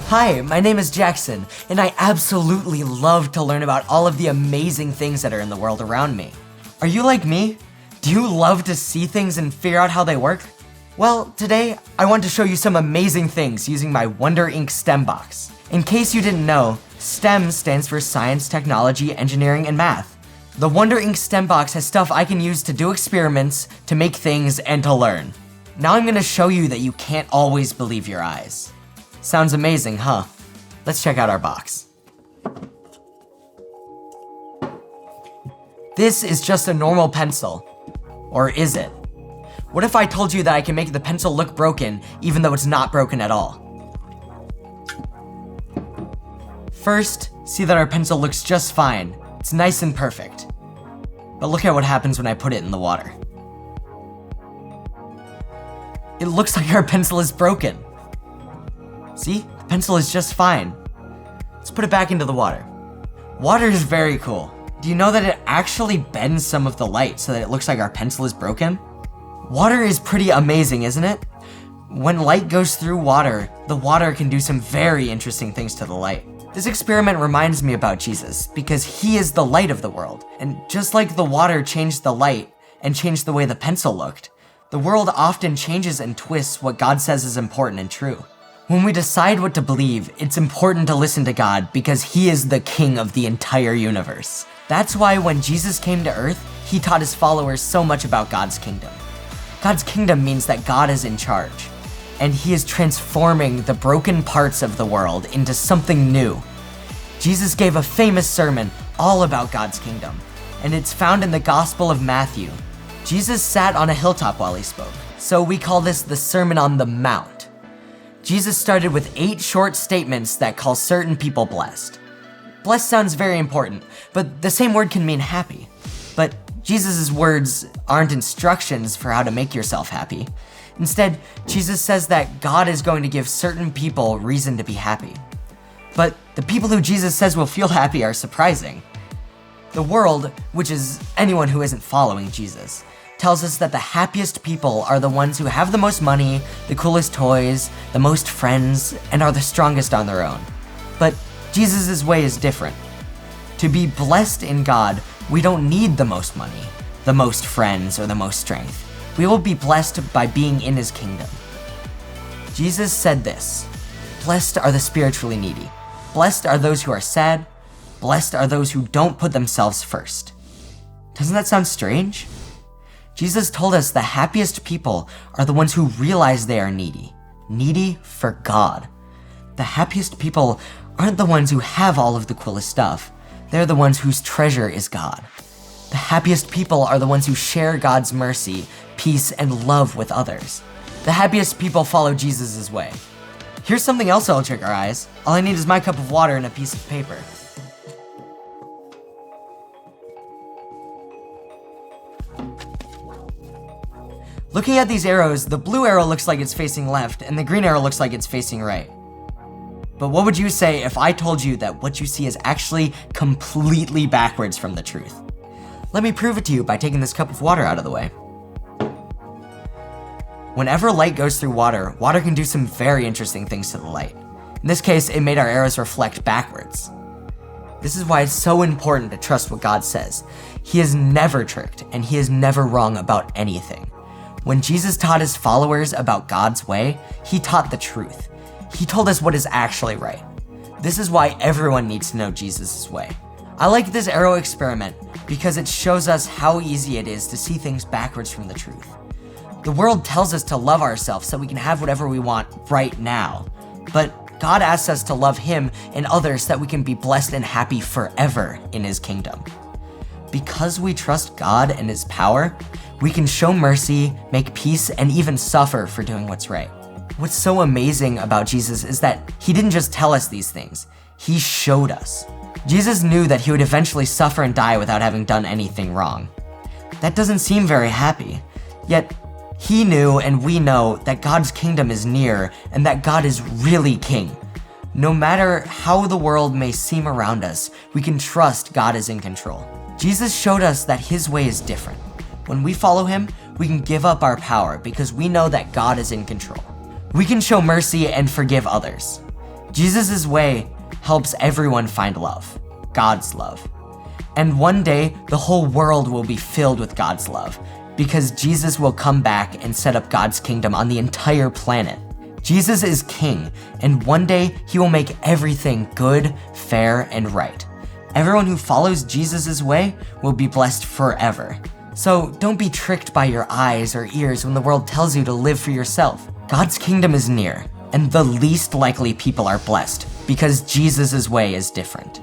Hi, my name is Jackson, and I absolutely love to learn about all of the amazing things that are in the world around me. Are you like me? Do you love to see things and figure out how they work? Well, today, I want to show you some amazing things using my Wonder Ink STEM box. In case you didn't know, STEM stands for Science, Technology, Engineering, and Math. The Wonder Ink STEM box has stuff I can use to do experiments, to make things, and to learn. Now I'm gonna show you that you can't always believe your eyes. Sounds amazing, huh? Let's check out our box. This is just a normal pencil. Or is it? What if I told you that I can make the pencil look broken even though it's not broken at all? First, see that our pencil looks just fine. It's nice and perfect. But look at what happens when I put it in the water. It looks like our pencil is broken. See? The pencil is just fine. Let's put it back into the water. Water is very cool. Do you know that it actually bends some of the light so that it looks like our pencil is broken? Water is pretty amazing, isn't it? When light goes through water, the water can do some very interesting things to the light. This experiment reminds me about Jesus because he is the light of the world. And just like the water changed the light and changed the way the pencil looked, the world often changes and twists what God says is important and true. When we decide what to believe, it's important to listen to God because he is the king of the entire universe. That's why when Jesus came to earth, he taught his followers so much about God's kingdom. God's kingdom means that God is in charge, and he is transforming the broken parts of the world into something new. Jesus gave a famous sermon all about God's kingdom, and it's found in the Gospel of Matthew. Jesus sat on a hilltop while he spoke, so we call this the Sermon on the Mount. Jesus started with 8 short statements that call certain people blessed. Blessed sounds very important, but the same word can mean happy. But Jesus' words aren't instructions for how to make yourself happy. Instead, Jesus says that God is going to give certain people reason to be happy. But the people who Jesus says will feel happy are surprising. The world, which is anyone who isn't following Jesus, tells us that the happiest people are the ones who have the most money, the coolest toys, the most friends, and are the strongest on their own. But Jesus' way is different. To be blessed in God, we don't need the most money, the most friends, or the most strength. We will be blessed by being in his kingdom. Jesus said this: "Blessed are the spiritually needy. Blessed are those who are sad. Blessed are those who don't put themselves first." Doesn't that sound strange? Jesus told us the happiest people are the ones who realize they are needy for God. The happiest people aren't the ones who have all of the coolest stuff. They're the ones whose treasure is God. The happiest people are the ones who share God's mercy, peace, and love with others. The happiest people follow Jesus' way. Here's something else that'll trick our eyes. All I need is my cup of water and a piece of paper. Looking at these arrows, the blue arrow looks like it's facing left, and the green arrow looks like it's facing right. But what would you say if I told you that what you see is actually completely backwards from the truth? Let me prove it to you by taking this cup of water out of the way. Whenever light goes through water, water can do some very interesting things to the light. In this case, it made our arrows reflect backwards. This is why it's so important to trust what God says. He is never tricked, and he is never wrong about anything. When Jesus taught his followers about God's way, he taught the truth. He told us what is actually right. This is why everyone needs to know Jesus' way. I like this arrow experiment because it shows us how easy it is to see things backwards from the truth. The world tells us to love ourselves so we can have whatever we want right now. But God asks us to love him and others so that we can be blessed and happy forever in his kingdom. Because we trust God and his power, we can show mercy, make peace, and even suffer for doing what's right. What's so amazing about Jesus is that he didn't just tell us these things, he showed us. Jesus knew that he would eventually suffer and die without having done anything wrong. That doesn't seem very happy. Yet, he knew and we know that God's kingdom is near and that God is really king. No matter how the world may seem around us, we can trust God is in control. Jesus showed us that his way is different. When we follow him, we can give up our power because we know that God is in control. We can show mercy and forgive others. Jesus' way helps everyone find love, God's love. And one day, the whole world will be filled with God's love, because Jesus will come back and set up God's kingdom on the entire planet. Jesus is king, and one day he will make everything good, fair, and right. Everyone who follows Jesus' way will be blessed forever. So don't be tricked by your eyes or ears when the world tells you to live for yourself. God's kingdom is near, and the least likely people are blessed, because Jesus' way is different.